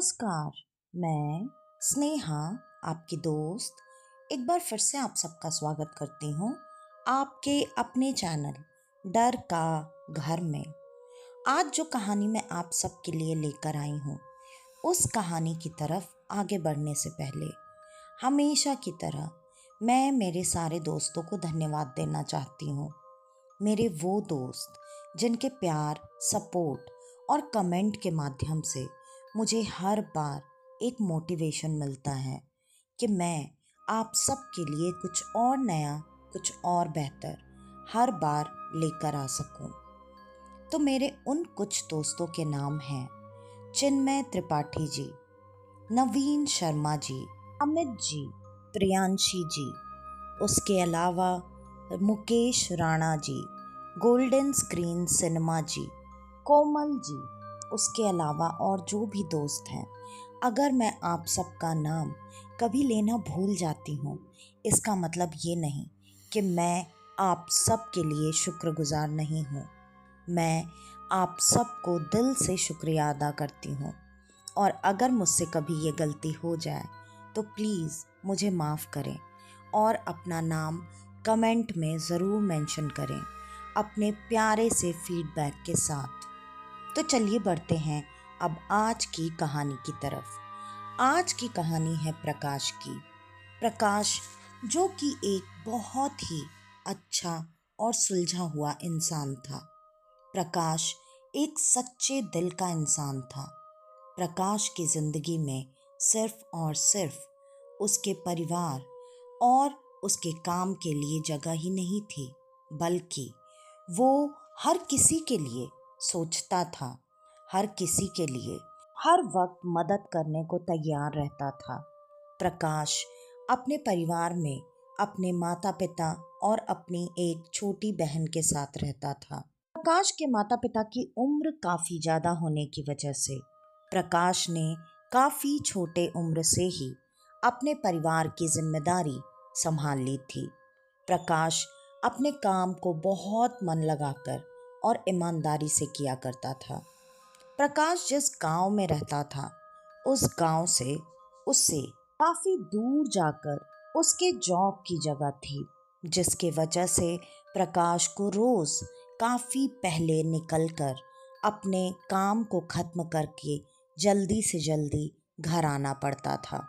नमस्कार। मैं स्नेहा, आपकी दोस्त, एक बार फिर से आप सबका स्वागत करती हूँ आपके अपने चैनल डर का घर में। आज जो कहानी मैं आप सबके लिए लेकर आई हूँ, उस कहानी की तरफ आगे बढ़ने से पहले हमेशा की तरह मैं मेरे सारे दोस्तों को धन्यवाद देना चाहती हूँ। मेरे वो दोस्त जिनके प्यार, सपोर्ट और कमेंट के माध्यम से मुझे हर बार एक मोटिवेशन मिलता है कि मैं आप सब के लिए कुछ और नया, कुछ और बेहतर हर बार लेकर आ सकूं। तो मेरे उन कुछ दोस्तों के नाम हैं चिन्मय त्रिपाठी जी, नवीन शर्मा जी, अमित जी, प्रियांशी जी, उसके अलावा Mukesh Rana ji, golden screen cinema जी, कोमल जी, उसके अलावा और जो भी दोस्त हैं। अगर मैं आप सबका नाम कभी लेना भूल जाती हूँ, इसका मतलब ये नहीं कि मैं आप सब के लिए शुक्रगुजार नहीं हूँ। मैं आप सबको दिल से शुक्रिया अदा करती हूँ, और अगर मुझसे कभी ये गलती हो जाए तो प्लीज़ मुझे माफ़ करें और अपना नाम कमेंट में ज़रूर मेंशन करें अपने प्यारे से फीडबैक के साथ। तो चलिए बढ़ते हैं अब आज की कहानी की तरफ। आज की कहानी है प्रकाश की। प्रकाश जो कि एक बहुत ही अच्छा और सुलझा हुआ इंसान था। प्रकाश एक सच्चे दिल का इंसान था। प्रकाश की ज़िंदगी में सिर्फ और सिर्फ उसके परिवार और उसके काम के लिए जगह ही नहीं थी, बल्कि वो हर किसी के लिए सोचता था, हर किसी के लिए हर वक्त मदद करने को तैयार रहता था। प्रकाश अपने परिवार में अपने माता पिता और अपनी एक छोटी बहन के साथ रहता था। प्रकाश के माता पिता की उम्र काफ़ी ज़्यादा होने की वजह से प्रकाश ने काफ़ी छोटे उम्र से ही अपने परिवार की जिम्मेदारी संभाल ली थी। प्रकाश अपने काम को बहुत मन लगाकर और ईमानदारी से किया करता था। प्रकाश जिस गांव में रहता था, उस गांव से उससे काफ़ी दूर जाकर उसके जॉब की जगह थी, जिसके वजह से प्रकाश को रोज़ काफ़ी पहले निकलकर अपने काम को ख़त्म करके जल्दी से जल्दी घर आना पड़ता था।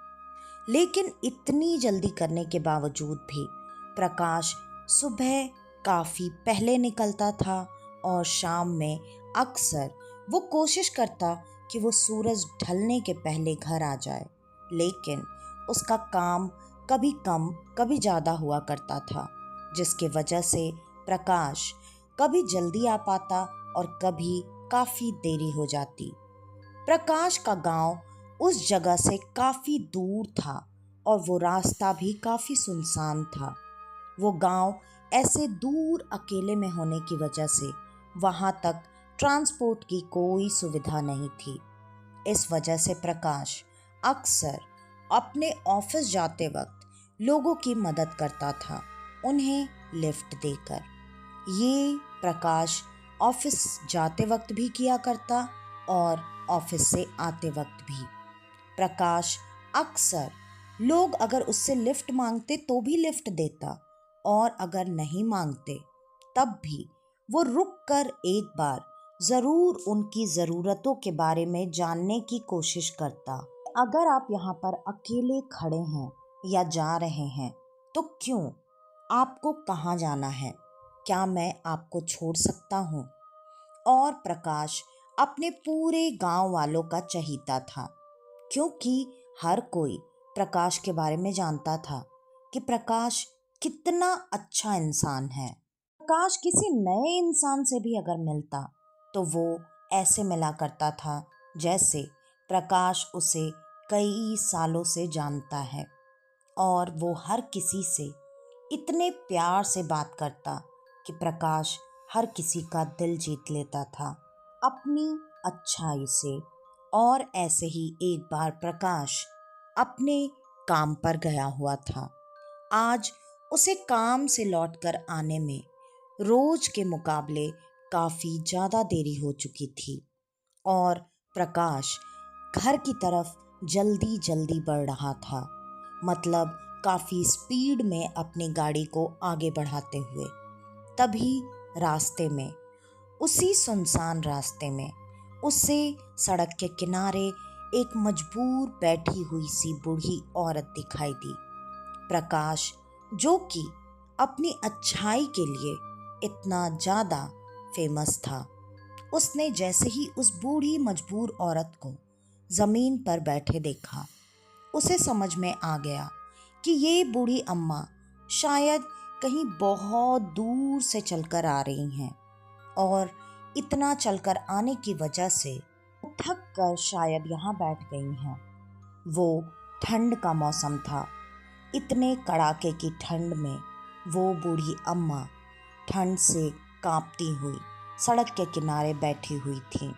लेकिन इतनी जल्दी करने के बावजूद भी प्रकाश सुबह काफ़ी पहले निकलता था और शाम में अक्सर वो कोशिश करता कि वो सूरज ढलने के पहले घर आ जाए। लेकिन उसका काम कभी कम कभी ज़्यादा हुआ करता था, जिसके वजह से प्रकाश कभी जल्दी आ पाता और कभी काफ़ी देरी हो जाती। प्रकाश का गांव उस जगह से काफ़ी दूर था और वो रास्ता भी काफ़ी सुनसान था। वो गांव ऐसे दूर अकेले में होने की वजह से वहाँ तक ट्रांसपोर्ट की कोई सुविधा नहीं थी। इस वजह से प्रकाश अक्सर अपने ऑफिस जाते वक्त लोगों की मदद करता था, उन्हें लिफ्ट देकर। ये प्रकाश ऑफिस जाते वक्त भी किया करता और ऑफिस से आते वक्त भी। प्रकाश अक्सर लोग अगर उससे लिफ्ट मांगते तो भी लिफ्ट देता, और अगर नहीं मांगते तब भी वो रुक कर एक बार ज़रूर उनकी ज़रूरतों के बारे में जानने की कोशिश करता। अगर आप यहाँ पर अकेले खड़े हैं या जा रहे हैं तो क्यों, आपको कहाँ जाना है, क्या मैं आपको छोड़ सकता हूँ? और प्रकाश अपने पूरे गांव वालों का चहीता था, क्योंकि हर कोई प्रकाश के बारे में जानता था कि प्रकाश कितना अच्छा इंसान है। प्रकाश किसी नए इंसान से भी अगर मिलता तो वो ऐसे मिला करता था जैसे प्रकाश उसे कई सालों से जानता है, और वो हर किसी से इतने प्यार से बात करता कि प्रकाश हर किसी का दिल जीत लेता था अपनी अच्छाई से। और ऐसे ही एक बार प्रकाश अपने काम पर गया हुआ था। आज उसे काम से लौटकर आने में रोज के मुकाबले काफ़ी ज़्यादा देरी हो चुकी थी, और प्रकाश घर की तरफ जल्दी जल्दी बढ़ रहा था, मतलब काफ़ी स्पीड में अपनी गाड़ी को आगे बढ़ाते हुए। तभी रास्ते में, उसी सुनसान रास्ते में उसे सड़क के किनारे एक मजबूर बैठी हुई सी बूढ़ी औरत दिखाई दी। प्रकाश, जो कि अपनी अच्छाई के लिए इतना ज़्यादा फेमस था, उसने जैसे ही उस बूढ़ी मजबूर औरत को ज़मीन पर बैठे देखा, उसे समझ में आ गया कि ये बूढ़ी अम्मा शायद कहीं बहुत दूर से चलकर आ रही हैं और इतना चलकर आने की वजह से थक कर शायद यहाँ बैठ गई हैं। वो ठंड का मौसम था। इतने कड़ाके की ठंड में वो बूढ़ी अम्मा ठंड से कांपती हुई सड़क के किनारे बैठी हुई थी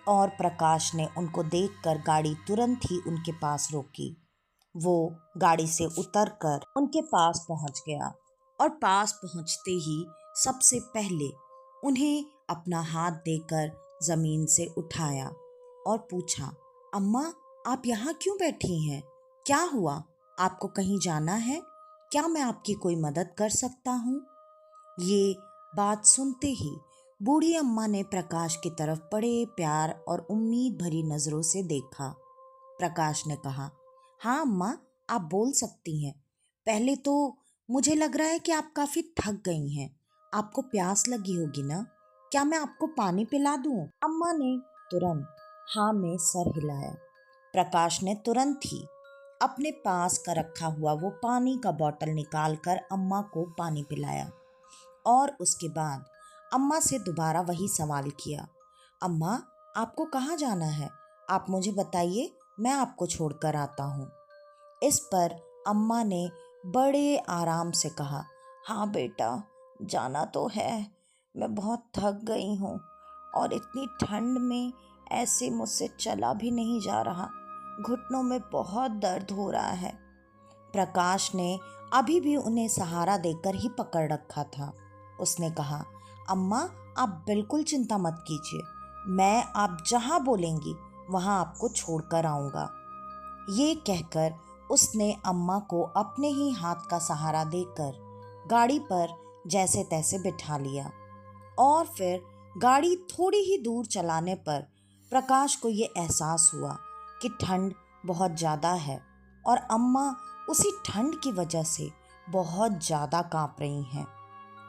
और प्रकाश ने उनको देखकर गाड़ी तुरंत ही उनके पास रोकी। वो गाड़ी से उतरकर उनके पास पहुंच गया और पास पहुंचते ही सबसे पहले उन्हें अपना हाथ देकर ज़मीन से उठाया और पूछा, अम्मा, आप यहाँ क्यों बैठी हैं? क्या हुआ? आपको कहीं जाना है? क्या मैं आपकी कोई मदद कर सकता हूँ? ये बात सुनते ही बूढ़ी अम्मा ने प्रकाश की तरफ बड़े प्यार और उम्मीद भरी नज़रों से देखा। प्रकाश ने कहा, हाँ अम्मा, आप बोल सकती हैं। पहले तो मुझे लग रहा है कि आप काफ़ी थक गई हैं। आपको प्यास लगी होगी ना? क्या मैं आपको पानी पिला दूँ? अम्मा ने तुरंत हाँ में सर हिलाया। प्रकाश ने तुरंत ही अपने पास का रखा हुआ वो पानी का बोतल निकालकर अम्मा को पानी पिलाया और उसके बाद अम्मा से दोबारा वही सवाल किया, अम्मा, आपको कहाँ जाना है? आप मुझे बताइए, मैं आपको छोड़कर आता हूँ। इस पर अम्मा ने बड़े आराम से कहा, हाँ बेटा, जाना तो है। मैं बहुत थक गई हूँ और इतनी ठंड में ऐसे मुझसे चला भी नहीं जा रहा। घुटनों में बहुत दर्द हो रहा है। प्रकाश ने अभी भी उन्हें सहारा देकर ही पकड़ रखा था। उसने कहा, अम्मा, आप बिल्कुल चिंता मत कीजिए। मैं आप जहाँ बोलेंगी वहाँ आपको छोड़कर आऊँगा। ये कहकर उसने अम्मा को अपने ही हाथ का सहारा देकर गाड़ी पर जैसे तैसे बिठा लिया और फिर गाड़ी थोड़ी ही दूर चलाने पर प्रकाश को ये एहसास हुआ कि ठंड बहुत ज़्यादा है और अम्मा उसी ठंड की वजह से बहुत ज़्यादा काँप रही हैं।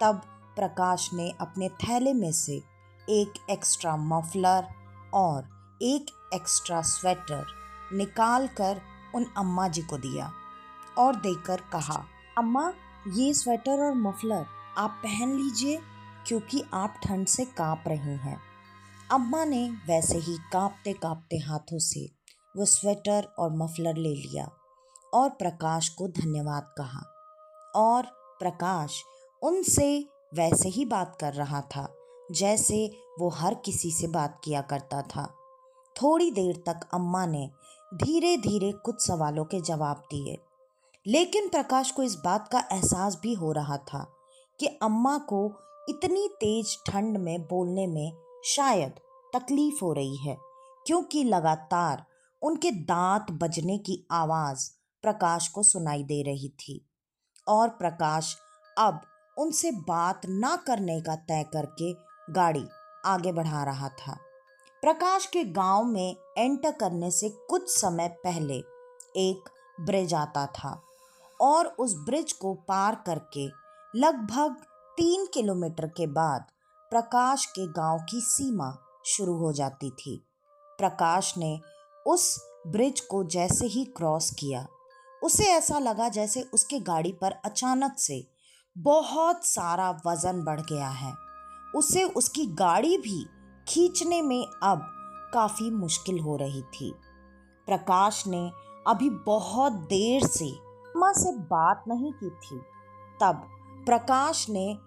तब प्रकाश ने अपने थैले में से एक एक्स्ट्रा मफलर और एक एक्स्ट्रा स्वेटर निकाल कर उन अम्मा जी को दिया और देकर कहा, अम्मा, ये स्वेटर और मफलर आप पहन लीजिए क्योंकि आप ठंड से काँप रही हैं। अम्मा ने वैसे ही काँपते काँपते हाथों से वो स्वेटर और मफलर ले लिया और प्रकाश को धन्यवाद कहा और प्रकाश उनसे वैसे ही बात कर रहा था जैसे वो हर किसी से बात किया करता था। थोड़ी देर तक अम्मा ने धीरे धीरे कुछ सवालों के जवाब दिए, लेकिन प्रकाश को इस बात का एहसास भी हो रहा था कि अम्मा को इतनी तेज ठंड में बोलने में शायद तकलीफ हो रही है, क्योंकि लगातार उनके दांत बजने की आवाज़ प्रकाश को सुनाई दे रही थी और प्रकाश अब उनसे बात ना करने का तय करके गाड़ी आगे बढ़ा रहा था। प्रकाश के गांव में एंटर करने से कुछ समय पहले एक ब्रिज आता था और उस ब्रिज को पार करके लगभग 3 किलोमीटर के बाद प्रकाश के गांव की सीमा शुरू हो जाती थी। प्रकाश ने उस ब्रिज को जैसे ही क्रॉस किया, उसे ऐसा लगा जैसे उसके गाड़ी पर अचानक से बहुत सारा वजन बढ़ गया है। उसे उसकी गाड़ी भी खींचने में अब काफ़ी मुश्किल हो रही थी। प्रकाश ने अभी बहुत देर से अम्मा से बात नहीं की थी। तब प्रकाश ने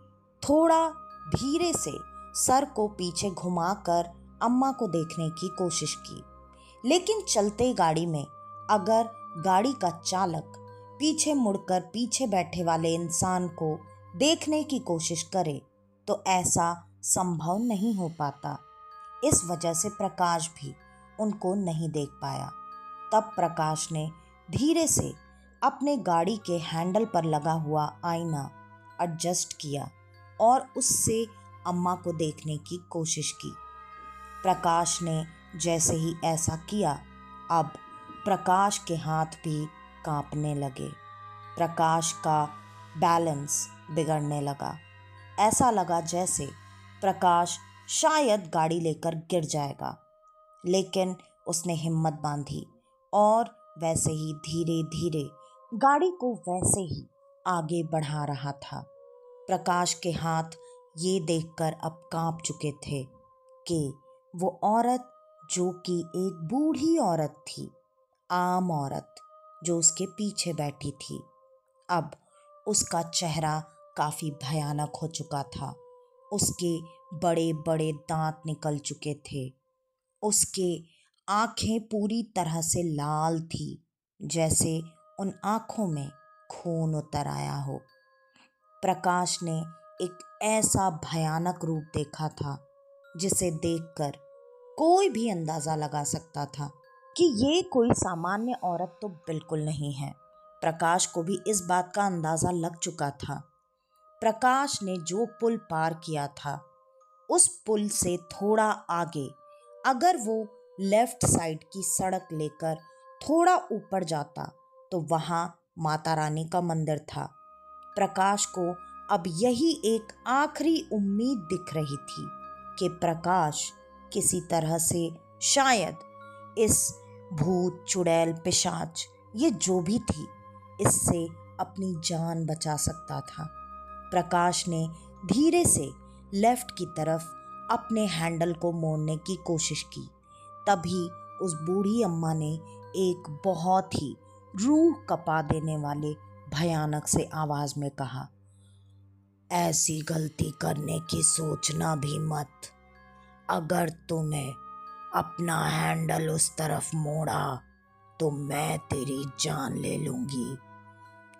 थोड़ा धीरे से सर को पीछे घुमाकर अम्मा को देखने की कोशिश की, लेकिन चलते गाड़ी में अगर गाड़ी का चालक पीछे मुड़कर पीछे बैठे वाले इंसान को देखने की कोशिश करे तो ऐसा संभव नहीं हो पाता। इस वजह से प्रकाश भी उनको नहीं देख पाया। तब प्रकाश ने धीरे से अपने गाड़ी के हैंडल पर लगा हुआ आईना एडजस्ट किया और उससे अम्मा को देखने की कोशिश की। प्रकाश ने जैसे ही ऐसा किया, अब प्रकाश के हाथ भी कांपने लगे। प्रकाश का बैलेंस बिगड़ने लगा। ऐसा लगा जैसे प्रकाश शायद गाड़ी लेकर गिर जाएगा, लेकिन उसने हिम्मत बांधी और वैसे ही धीरे धीरे गाड़ी को वैसे ही आगे बढ़ा रहा था। प्रकाश के हाथ ये देखकर अब कांप चुके थे कि वो औरत, जो कि एक बूढ़ी औरत थी, आम औरत जो उसके पीछे बैठी थी, अब उसका चेहरा काफ़ी भयानक हो चुका था। उसके बड़े बड़े दांत निकल चुके थे। उसके आंखें पूरी तरह से लाल थी, जैसे उन आंखों में खून उतर आया हो। प्रकाश ने एक ऐसा भयानक रूप देखा था जिसे देखकर कोई भी अंदाज़ा लगा सकता था कि ये कोई सामान्य औरत तो बिल्कुल नहीं है। प्रकाश को भी इस बात का अंदाज़ा लग चुका था। प्रकाश ने जो पुल पार किया था, उस पुल से थोड़ा आगे अगर वो लेफ्ट साइड की सड़क लेकर थोड़ा ऊपर जाता तो वहाँ माता रानी का मंदिर था। प्रकाश को अब यही एक आखिरी उम्मीद दिख रही थी कि प्रकाश किसी तरह से शायद इस भूत, चुड़ैल, पिशाच, ये जो भी थी, इससे अपनी जान बचा सकता था। प्रकाश ने धीरे से लेफ्ट की तरफ अपने हैंडल को मोड़ने की कोशिश की। तभी उस बूढ़ी अम्मा ने एक बहुत ही रूह कपा देने वाले भयानक से आवाज में कहा, ऐसी गलती करने की सोचना भी मत। अगर तूने अपना हैंडल उस तरफ मोड़ा तो मैं तेरी जान ले लूंगी।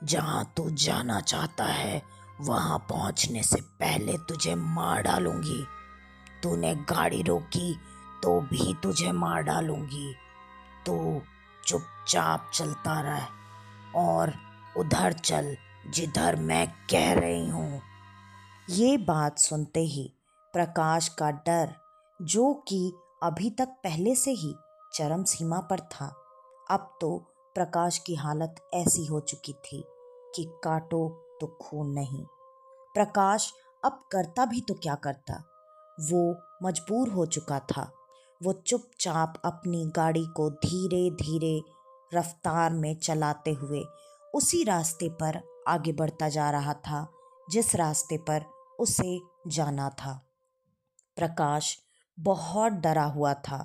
जहां तू जाना चाहता है वहां पहुंचने से पहले तुझे मार डालूंगी। तूने गाड़ी रोकी तो भी तुझे मार डालूंगी। तू चुपचाप चलता रह और उधर चल जिधर मैं कह रही हूँ। ये बात सुनते ही प्रकाश का डर, जो कि अभी तक पहले से ही चरम सीमा पर था, अब तो प्रकाश की हालत ऐसी हो चुकी थी कि काटो तो खून नहीं। प्रकाश अब करता भी तो क्या करता, वो मजबूर हो चुका था। वो चुपचाप अपनी गाड़ी को धीरे धीरे रफ्तार में चलाते हुए उसी रास्ते पर आगे बढ़ता जा रहा था जिस रास्ते पर उसे जाना था। प्रकाश बहुत डरा हुआ था।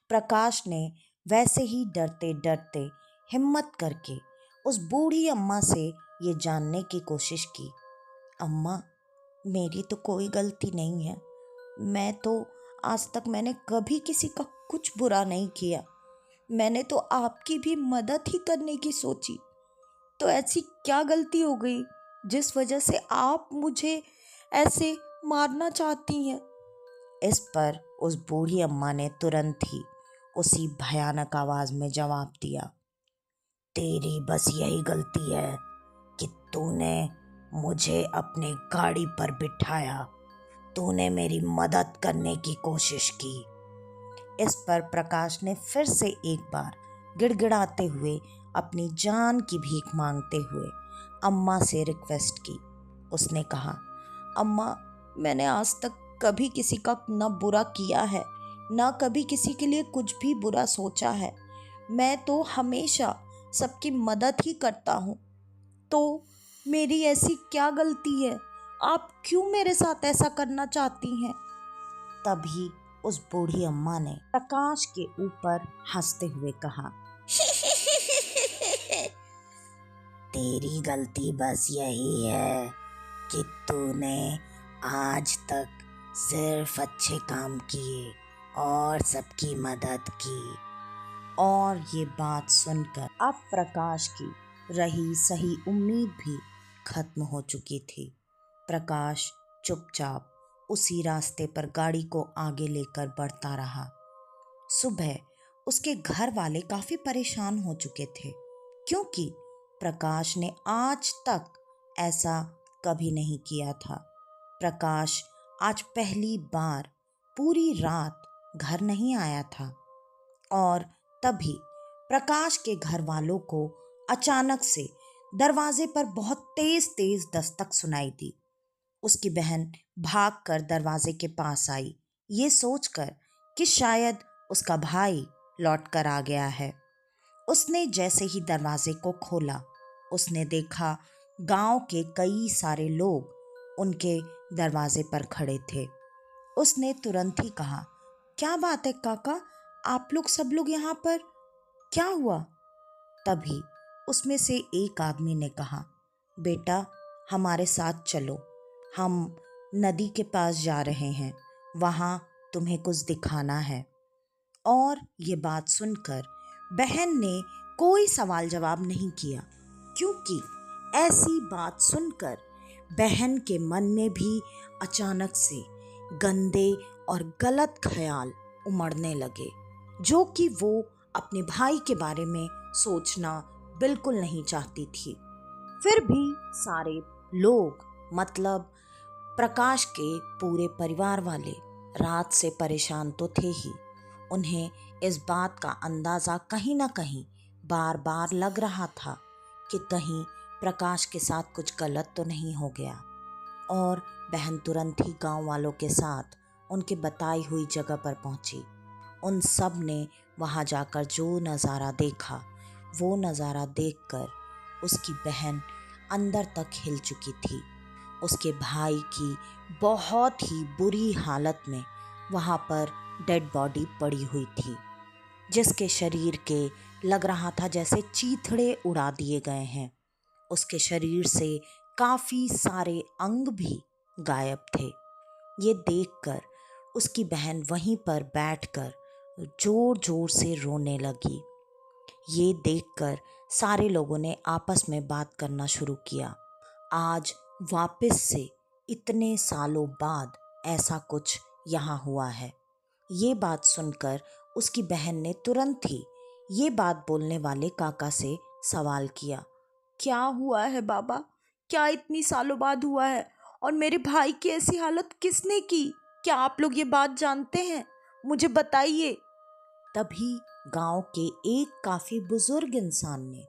प्रकाश ने वैसे ही डरते डरते हिम्मत करके उस बूढ़ी अम्मा से ये जानने की कोशिश की, अम्मा, मेरी तो कोई गलती नहीं है। मैं तो आज तक मैंने कभी किसी का कुछ बुरा नहीं किया। मैंने तो आपकी भी मदद ही करने की सोची। तो ऐसी क्या गलती हो गई जिस वजह से आप मुझे ऐसे मारना चाहती हैं? इस पर उस बूढ़ी अम्मा ने तुरंत ही उसी भयानक आवाज में जवाब दिया, तेरी बस यही गलती है कि तूने मुझे अपने गाड़ी पर बिठाया। तूने मेरी मदद करने की कोशिश की। इस पर प्रकाश ने फिर से एक बार गिड़गिड़ाते हुए अपनी जान की भीख मांगते हुए अम्मा से रिक्वेस्ट की। उसने कहा, अम्मा, मैंने आज तक कभी किसी का ना बुरा किया है, ना कभी किसी के लिए कुछ भी बुरा सोचा है। मैं तो हमेशा सबकी मदद ही करता हूँ। तो मेरी ऐसी क्या गलती है? आप क्यों मेरे साथ ऐसा करना चाहती हैं? तभी उस बूढ़ी अम्मा ने प्रकाश के ऊपर हंसते हुए कहा, तेरी गलती बस यही है कि तूने आज तक सिर्फ अच्छे काम किए और सबकी मदद की। और ये बात सुनकर अब प्रकाश की रही सही उम्मीद भी खत्म हो चुकी थी। प्रकाश चुपचाप उसी रास्ते पर गाड़ी को आगे लेकर बढ़ता रहा। सुबह उसके घर वाले काफी परेशान हो चुके थे, क्योंकि प्रकाश ने आज तक ऐसा कभी नहीं किया था। प्रकाश आज पहली बार पूरी रात घर नहीं आया था और तभी प्रकाश के घर वालों को अचानक से दरवाजे पर बहुत तेज तेज दस्तक सुनाई दी। उसकी बहन भागकर दरवाजे के पास आई, ये सोचकर कि शायद उसका भाई लौट कर आ गया है। उसने जैसे ही दरवाजे को खोला, उसने देखा गांव के कई सारे लोग उनके दरवाजे पर खड़े थे। उसने तुरंत ही कहा, क्या बात है काका, आप लोग सब लोग यहाँ पर, क्या हुआ? तभी उसमें से एक आदमी ने कहा, बेटा हमारे साथ चलो, हम नदी के पास जा रहे हैं, वहाँ तुम्हें कुछ दिखाना है। और ये बात सुनकर बहन ने कोई सवाल जवाब नहीं किया, क्योंकि ऐसी बात सुनकर बहन के मन में भी अचानक से गंदे और गलत ख्याल उमड़ने लगे, जो कि वो अपने भाई के बारे में सोचना बिल्कुल नहीं चाहती थी। फिर भी सारे लोग, मतलब प्रकाश के पूरे परिवार वाले, रात से परेशान तो थे ही। उन्हें इस बात का अंदाज़ा कहीं ना कहीं बार बार लग रहा था कि कहीं प्रकाश के साथ कुछ गलत तो नहीं हो गया। और बहन तुरंत ही गांव वालों के साथ उनके बताई हुई जगह पर पहुंची। उन सब ने वहां जाकर जो नज़ारा देखा, वो नज़ारा देखकर उसकी बहन अंदर तक हिल चुकी थी। उसके भाई की बहुत ही बुरी हालत में वहां पर डेड बॉडी पड़ी हुई थी, जिसके शरीर के लग रहा था जैसे चीथड़े उड़ा दिए गए हैं। उसके शरीर से काफ़ी सारे अंग भी गायब थे। ये देखकर उसकी बहन वहीं पर बैठकर जोर जोर से रोने लगी। ये देखकर सारे लोगों ने आपस में बात करना शुरू किया। आज वापस से इतने सालों बाद ऐसा कुछ यहाँ हुआ है। ये बात सुनकर उसकी बहन ने तुरंत ही ये बात बोलने वाले काका से सवाल किया, क्या हुआ है बाबा? क्या इतनी सालों बाद हुआ है? और मेरे भाई की ऐसी हालत किसने की? क्या आप लोग ये बात जानते हैं? मुझे बताइए। तभी गांव के एक काफी बुजुर्ग इंसान ने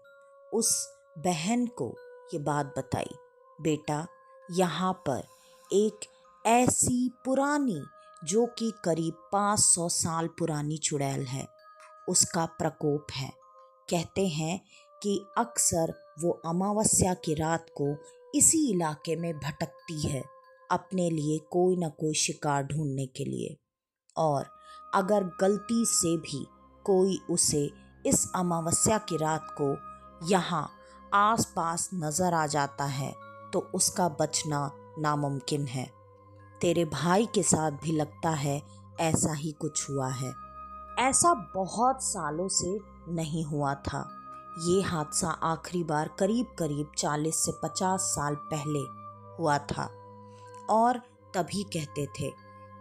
उस बहन को ये बात बताई, बेटा यहाँ पर एक ऐसी पुरानी, जो कि करीब 500 साल पुरानी चुड़ैल है, उसका प्रकोप है। कहते हैं कि अक्सर वो अमावस्या की रात को इसी इलाके में भटकती है, अपने लिए कोई ना कोई शिकार ढूंढने के लिए। और अगर गलती से भी कोई उसे इस अमावस्या की रात को यहाँ आसपास नजर आ जाता है तो उसका बचना नामुमकिन है। तेरे भाई के साथ भी लगता है ऐसा ही कुछ हुआ है। ऐसा बहुत सालों से नहीं हुआ था। ये हादसा आखिरी बार करीब करीब 40 से 50 साल पहले हुआ था। और तभी कहते थे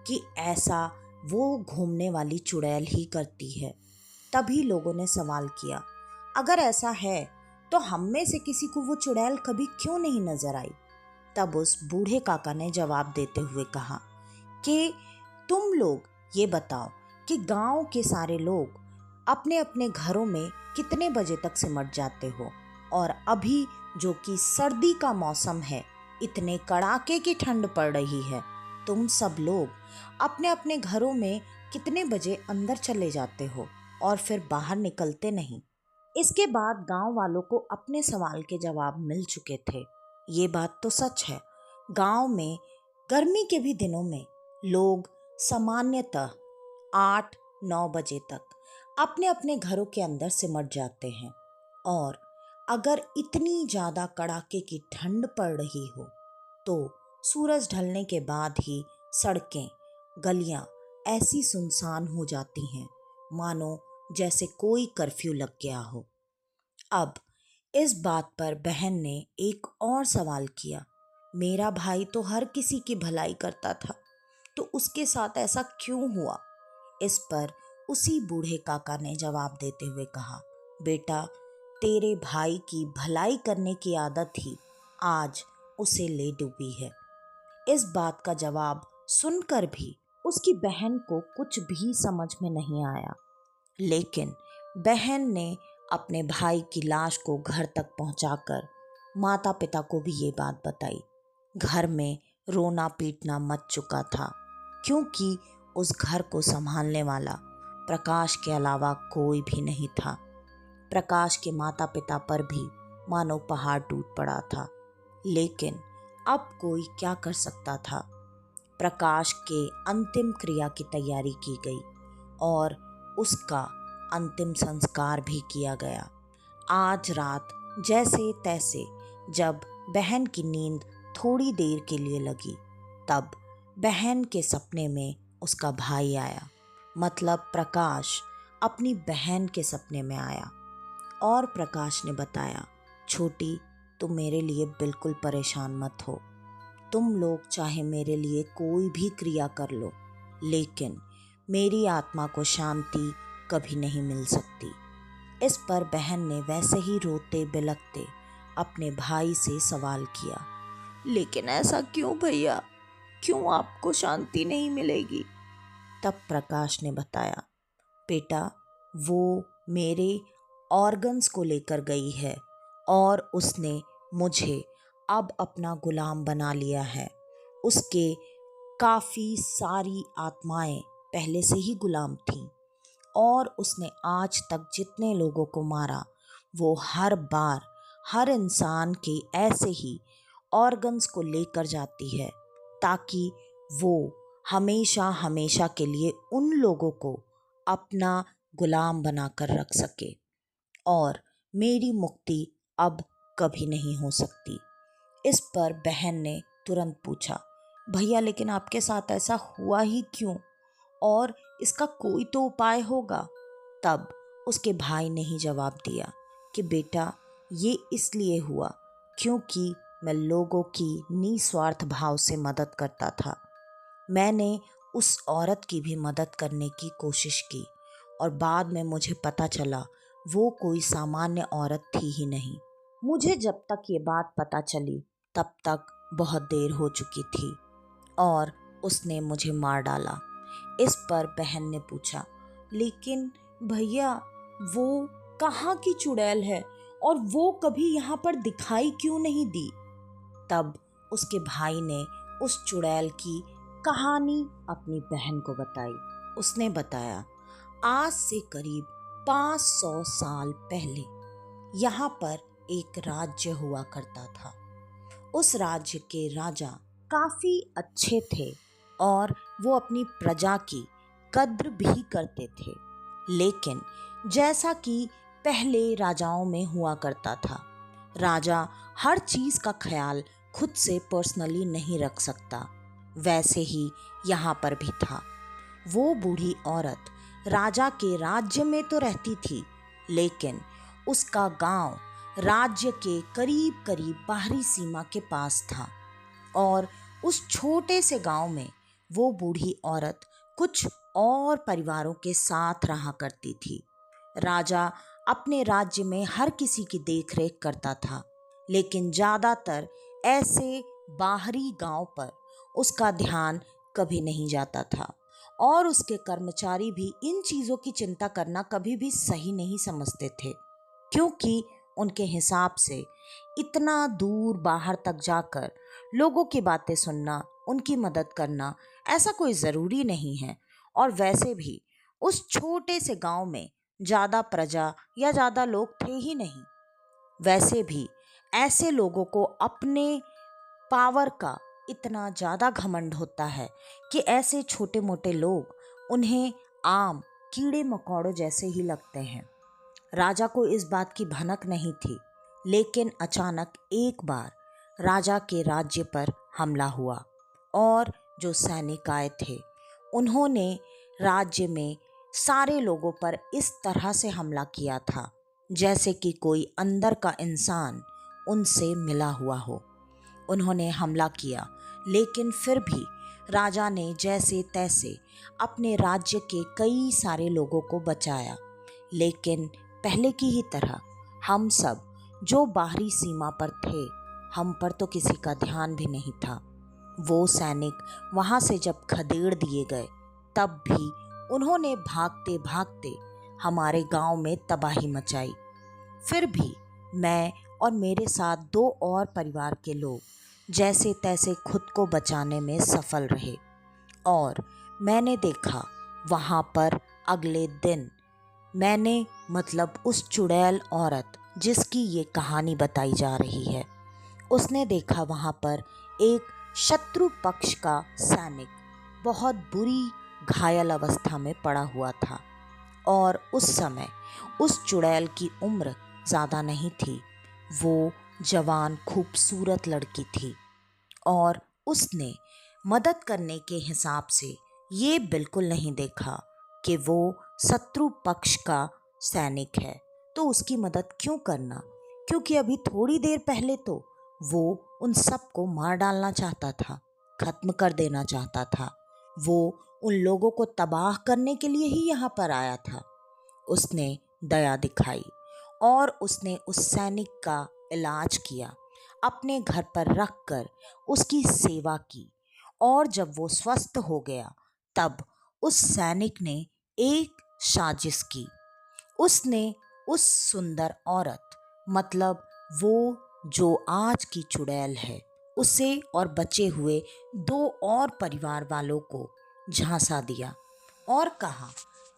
कि ऐसा वो घूमने वाली चुड़ैल ही करती है। तभी लोगों ने सवाल किया, अगर ऐसा है तो हम में से किसी को वो चुड़ैल कभी क्यों नहीं नजर आई? तब उस बूढ़े काका ने जवाब देते हुए कहा कि तुम लोग ये बताओ कि गांव के सारे लोग अपने अपने घरों में कितने बजे तक सिमट जाते हो? और अभी जो कि सर्दी का मौसम है, इतने कड़ाके की ठंड पड़ रही है, तुम सब लोग अपने अपने घरों में कितने बजे अंदर चले जाते हो और फिर बाहर निकलते नहीं? इसके बाद गांव वालों को अपने सवाल के जवाब मिल चुके थे। ये बात तो सच है, गांव में गर्मी के भी दिनों में लोग सामान्यतः 8-9 बजे तक अपने अपने घरों के अंदर सिमट जाते हैं। और अगर इतनी ज़्यादा कड़ाके की ठंड पड़ रही हो तो सूरज ढलने के बाद ही सड़कें, गलियां ऐसी सुनसान हो जाती हैं मानो जैसे कोई कर्फ्यू लग गया हो। अब इस बात पर बहन ने एक और सवाल किया, मेरा भाई तो हर किसी की भलाई करता था, तो उसके साथ ऐसा क्यों हुआ? इस पर उसी बूढ़े काका ने जवाब देते हुए कहा, बेटा, तेरे भाई की भलाई करने की आदत ही आज उसे ले डूबी है। इस बात का जवाब सुनकर भी उसकी बहन को कुछ भी समझ में नहीं आया, लेकिन बहन ने अपने भाई की लाश को घर तक पहुंचाकर माता पिता को भी ये बात बताई। घर में रोना पीटना मच चुका था, क्योंकि उस घर को संभालने वाला प्रकाश के अलावा कोई भी नहीं था। प्रकाश के माता पिता पर भी मानो पहाड़ टूट पड़ा था, लेकिन अब कोई क्या कर सकता था। प्रकाश के अंतिम क्रिया की तैयारी की गई और उसका अंतिम संस्कार भी किया गया। आज रात जैसे तैसे जब बहन की नींद थोड़ी देर के लिए लगी, तब बहन के सपने में उसका भाई आया, मतलब प्रकाश अपनी बहन के सपने में आया। और प्रकाश ने बताया, छोटी, तुम मेरे लिए बिल्कुल परेशान मत हो। तुम लोग चाहे मेरे लिए कोई भी क्रिया कर लो, लेकिन मेरी आत्मा को शांति कभी नहीं मिल सकती। इस पर बहन ने वैसे ही रोते बिलखते अपने भाई से सवाल किया, लेकिन ऐसा क्यों भैया, क्यों आपको शांति नहीं मिलेगी? तब प्रकाश ने बताया, बेटा, वो मेरे ऑर्गन्स को लेकर गई है और उसने मुझे अब अपना गुलाम बना लिया है। उसके काफ़ी सारी आत्माएं पहले से ही गुलाम थीं और उसने आज तक जितने लोगों को मारा, वो हर बार हर इंसान के ऐसे ही ऑर्गन्स को लेकर जाती है, ताकि वो हमेशा हमेशा के लिए उन लोगों को अपना गुलाम बनाकर रख सके और मेरी मुक्ति अब कभी नहीं हो सकती। इस पर बहन ने तुरंत पूछा, भैया, लेकिन आपके साथ ऐसा हुआ ही क्यों, और इसका कोई तो उपाय होगा? तब उसके भाई ने ही जवाब दिया कि बेटा, ये इसलिए हुआ क्योंकि मैं लोगों की निस्वार्थ भाव से मदद करता था। मैंने उस औरत की भी मदद करने की कोशिश की और बाद में मुझे पता चला वो कोई सामान्य औरत थी ही नहीं। मुझे जब तक ये बात पता चली तब तक बहुत देर हो चुकी थी और उसने मुझे मार डाला। इस पर बहन ने पूछा, लेकिन भैया, वो कहाँ की चुड़ैल है और वो कभी यहाँ पर दिखाई क्यों नहीं दी? तब उसके भाई ने उस चुड़ैल की कहानी अपनी बहन को बताई। उसने बताया, आज से करीब 500 साल पहले यहाँ पर एक राज्य हुआ करता था। उस राज्य के राजा काफ़ी अच्छे थे और वो अपनी प्रजा की कद्र भी करते थे, लेकिन जैसा कि पहले राजाओं में हुआ करता था, राजा हर चीज़ का ख्याल खुद से पर्सनली नहीं रख सकता, वैसे ही यहाँ पर भी था। वो बूढ़ी औरत राजा के राज्य में तो रहती थी, लेकिन उसका गांव राज्य के करीब करीब बाहरी सीमा के पास था और उस छोटे से गांव में वो बूढ़ी औरत कुछ और परिवारों के साथ रहा करती थी। राजा अपने राज्य में हर किसी की देखरेख करता था, लेकिन ज़्यादातर ऐसे बाहरी गांव पर उसका ध्यान कभी नहीं जाता था और उसके कर्मचारी भी इन चीज़ों की चिंता करना कभी भी सही नहीं समझते थे, क्योंकि उनके हिसाब से इतना दूर बाहर तक जाकर लोगों की बातें सुनना, उनकी मदद करना ऐसा कोई ज़रूरी नहीं है। और वैसे भी उस छोटे से गांव में ज़्यादा प्रजा या ज़्यादा लोग थे ही नहीं। वैसे भी ऐसे लोगों को अपने पावर का इतना ज़्यादा घमंड होता है कि ऐसे छोटे मोटे लोग उन्हें आम कीड़े मकोड़ों जैसे ही लगते हैं। राजा को इस बात की भनक नहीं थी, लेकिन अचानक एक बार राजा के राज्य पर हमला हुआ और जो सैनिक आए थे उन्होंने राज्य में सारे लोगों पर इस तरह से हमला किया था जैसे कि कोई अंदर का इंसान उनसे मिला हुआ हो। उन्होंने हमला किया, लेकिन फिर भी राजा ने जैसे तैसे अपने राज्य के कई सारे लोगों को बचाया, लेकिन पहले की ही तरह हम सब जो बाहरी सीमा पर थे, हम पर तो किसी का ध्यान भी नहीं था। वो सैनिक वहां से जब खदेड़ दिए गए, तब भी उन्होंने भागते भागते हमारे गांव में तबाही मचाई। फिर भी मैं और मेरे साथ दो और परिवार के लोग जैसे तैसे खुद को बचाने में सफल रहे। और मैंने देखा वहाँ पर अगले दिन, मैंने मतलब उस चुड़ैल औरत जिसकी ये कहानी बताई जा रही है, उसने देखा वहाँ पर एक शत्रु पक्ष का सैनिक बहुत बुरी घायल अवस्था में पड़ा हुआ था। और उस समय उस चुड़ैल की उम्र ज़्यादा नहीं थी, वो जवान खूबसूरत लड़की थी। और उसने मदद करने के हिसाब से ये बिल्कुल नहीं देखा कि वो शत्रु पक्ष का सैनिक है, तो उसकी मदद क्यों करना, क्योंकि अभी थोड़ी देर पहले तो वो उन सबको मार डालना चाहता था, खत्म कर देना चाहता था। वो उन लोगों को तबाह करने के लिए ही यहाँ पर आया था। उसने दया दिखाई और उसने उस सैनिक का इलाज किया, अपने घर पर रखकर उसकी सेवा की। और जब वो स्वस्थ हो गया, तब उस सैनिक ने एक साजिश की। उसने उस सुंदर औरत, मतलब वो जो आज की चुड़ैल है, उसे और बचे हुए दो और परिवार वालों को झांसा दिया और कहा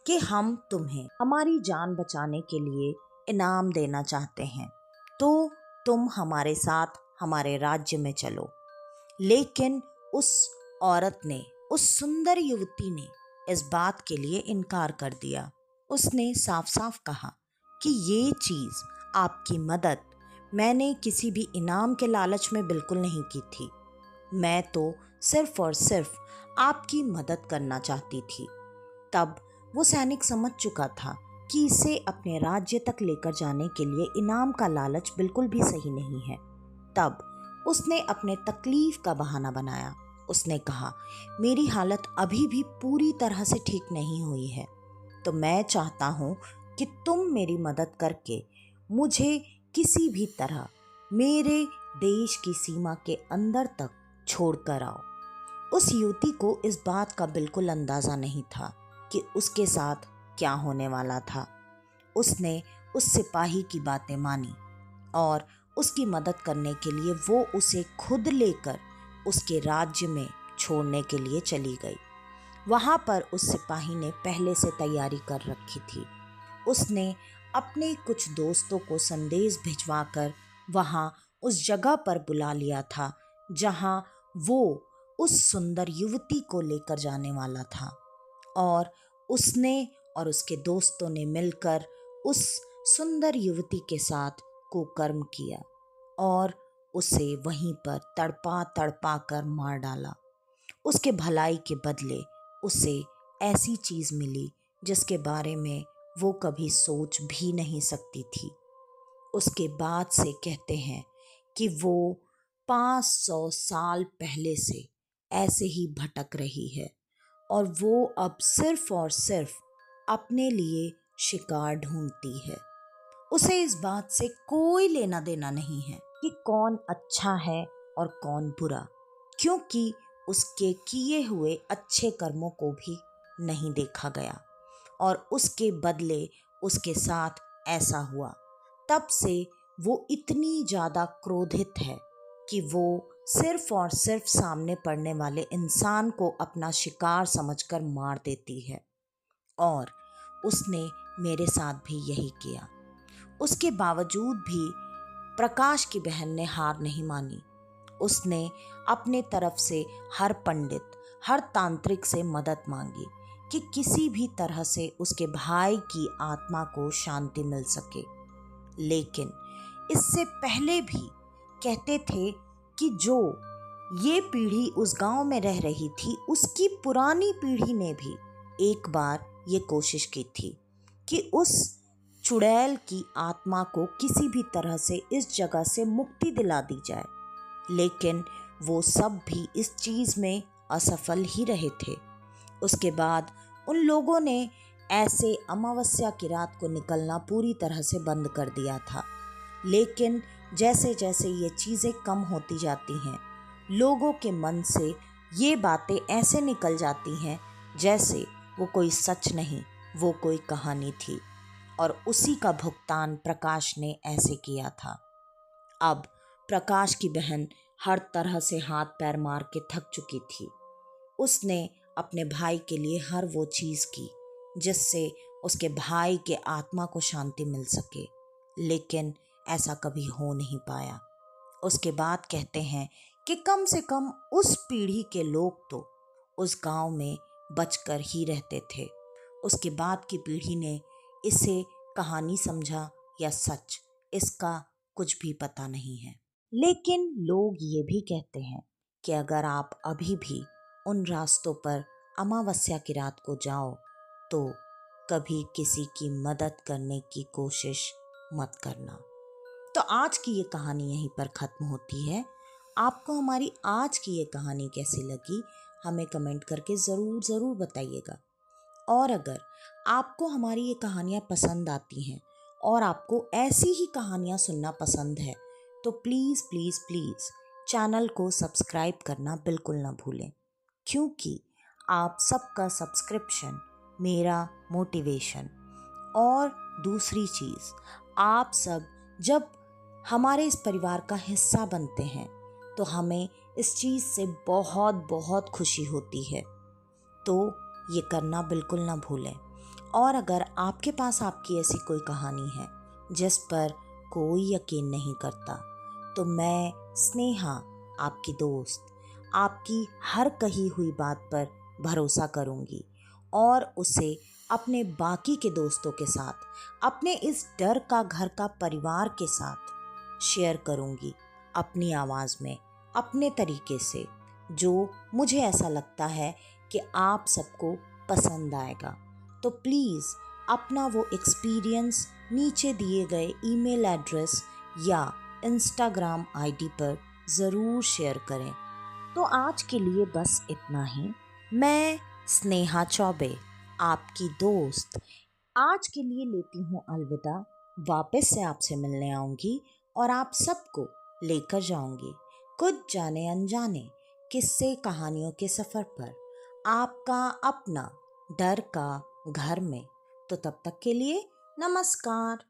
कि हम तुम्हें हमारी जान बचाने के लिए इनाम देना चाहते हैं, तो तुम हमारे साथ हमारे राज्य में चलो। लेकिन उस औरत ने, उस सुंदर युवती ने इस बात के लिए इनकार कर दिया। उसने साफ साफ कहा कि ये चीज़, आपकी मदद, मैंने किसी भी इनाम के लालच में बिल्कुल नहीं की थी। मैं तो सिर्फ और सिर्फ आपकी मदद करना चाहती थी। तब वो सैनिक समझ चुका था कि इसे अपने राज्य तक लेकर जाने के लिए इनाम का लालच बिल्कुल भी सही नहीं है। तब उसने अपने तकलीफ का बहाना बनाया। उसने कहा, मेरी हालत अभी भी पूरी तरह से ठीक नहीं हुई है, तो मैं चाहता हूँ कि तुम मेरी मदद करके मुझे किसी भी तरह मेरे देश की सीमा के अंदर तक छोड़ कर आओ। उस युवती को इस बात का बिल्कुल अंदाज़ा नहीं था कि उसके साथ क्या होने वाला था। उसने उस सिपाही की बातें मानी और उसकी मदद करने के लिए वो उसे खुद लेकर उसके राज्य में छोड़ने के लिए चली गई। वहाँ पर उस सिपाही ने पहले से तैयारी कर रखी थी। उसने अपने कुछ दोस्तों को संदेश भिजवाकर वहाँ उस जगह पर बुला लिया था जहाँ वो उस सुंदर युवती को लेकर जाने वाला था। और उसने और उसके दोस्तों ने मिलकर उस सुंदर युवती के साथ कुकर्म किया और उसे वहीं पर तड़पा तड़पा कर मार डाला। उसके भलाई के बदले उसे ऐसी चीज़ मिली जिसके बारे में वो कभी सोच भी नहीं सकती थी। उसके बाद से कहते हैं कि वो 500 साल पहले से ऐसे ही भटक रही है और वो अब सिर्फ और सिर्फ अपने लिए शिकार ढूंढती है। उसे इस बात से कोई लेना देना नहीं है कि कौन अच्छा है और कौन बुरा, क्योंकि उसके किए हुए अच्छे कर्मों को भी नहीं देखा गया और उसके बदले उसके साथ ऐसा हुआ। तब से वो इतनी ज़्यादा क्रोधित है कि वो सिर्फ और सिर्फ सामने पड़ने वाले इंसान को अपना शिकार समझकर मार देती है। और उसने मेरे साथ भी यही किया। उसके बावजूद भी प्रकाश की बहन ने हार नहीं मानी। उसने अपने तरफ से हर पंडित, हर तांत्रिक से मदद मांगी कि किसी भी तरह से उसके भाई की आत्मा को शांति मिल सके। लेकिन इससे पहले भी कहते थे कि जो ये पीढ़ी उस गांव में रह रही थी, उसकी पुरानी पीढ़ी ने भी एक बार ये कोशिश की थी कि उस चुड़ैल की आत्मा को किसी भी तरह से इस जगह से मुक्ति दिला दी जाए। लेकिन वो सब भी इस चीज़ में असफल ही रहे थे। उसके बाद उन लोगों ने ऐसे अमावस्या की रात को निकलना पूरी तरह से बंद कर दिया था। लेकिन जैसे जैसे ये चीज़ें कम होती जाती हैं, लोगों के मन से ये बातें ऐसे निकल जाती हैं जैसे वो कोई सच नहीं, वो कोई कहानी थी। और उसी का भुगतान प्रकाश ने ऐसे किया था। अब प्रकाश की बहन हर तरह से हाथ पैर मार के थक चुकी थी। उसने अपने भाई के लिए हर वो चीज़ की जिससे उसके भाई के आत्मा को शांति मिल सके, लेकिन ऐसा कभी हो नहीं पाया। उसके बाद कहते हैं कि कम से कम उस पीढ़ी के लोग तो उस गांव में बचकर ही रहते थे। उसके बाद की पीढ़ी ने इसे कहानी समझा या सच, इसका कुछ भी पता नहीं है। लेकिन लोग ये भी कहते हैं कि अगर आप अभी भी उन रास्तों पर अमावस्या की रात को जाओ तो कभी किसी की मदद करने की कोशिश मत करना। तो आज की ये कहानी यहीं पर ख़त्म होती है। आपको हमारी आज की ये कहानी कैसी लगी हमें कमेंट करके ज़रूर बताइएगा। और अगर आपको हमारी ये कहानियाँ पसंद आती हैं और आपको ऐसी ही कहानियाँ सुनना पसंद है तो प्लीज़ प्लीज़ प्लीज़ चैनल को सब्सक्राइब करना बिल्कुल ना भूलें, क्योंकि आप सबका सब्सक्रिप्शन मेरा मोटिवेशन। और दूसरी चीज़, आप सब जब हमारे इस परिवार का हिस्सा बनते हैं तो हमें इस चीज़ से बहुत बहुत खुशी होती है। तो ये करना बिल्कुल ना भूलें। और अगर आपके पास आपकी ऐसी कोई कहानी है जिस पर कोई यकीन नहीं करता, तो मैं स्नेहा, आपकी दोस्त, आपकी हर कही हुई बात पर भरोसा करूंगी और उसे अपने बाकी के दोस्तों के साथ, अपने इस डर का घर का परिवार के साथ शेयर करूंगी, अपनी आवाज़ में, अपने तरीके से, जो मुझे ऐसा लगता है कि आप सबको पसंद आएगा। तो प्लीज़ अपना वो एक्सपीरियंस नीचे दिए गए ईमेल एड्रेस या इंस्टाग्राम आईडी पर ज़रूर शेयर करें। तो आज के लिए बस इतना ही। मैं स्नेहा चौबे, आपकी दोस्त, आज के लिए लेती हूँ अलविदा। वापस से आपसे मिलने आऊँगी और आप सबको लेकर जाऊँगी कुछ जाने अनजाने किस्से कहानियों के सफ़र पर, आपका अपना डर का घर में। तो तब तक के लिए नमस्कार।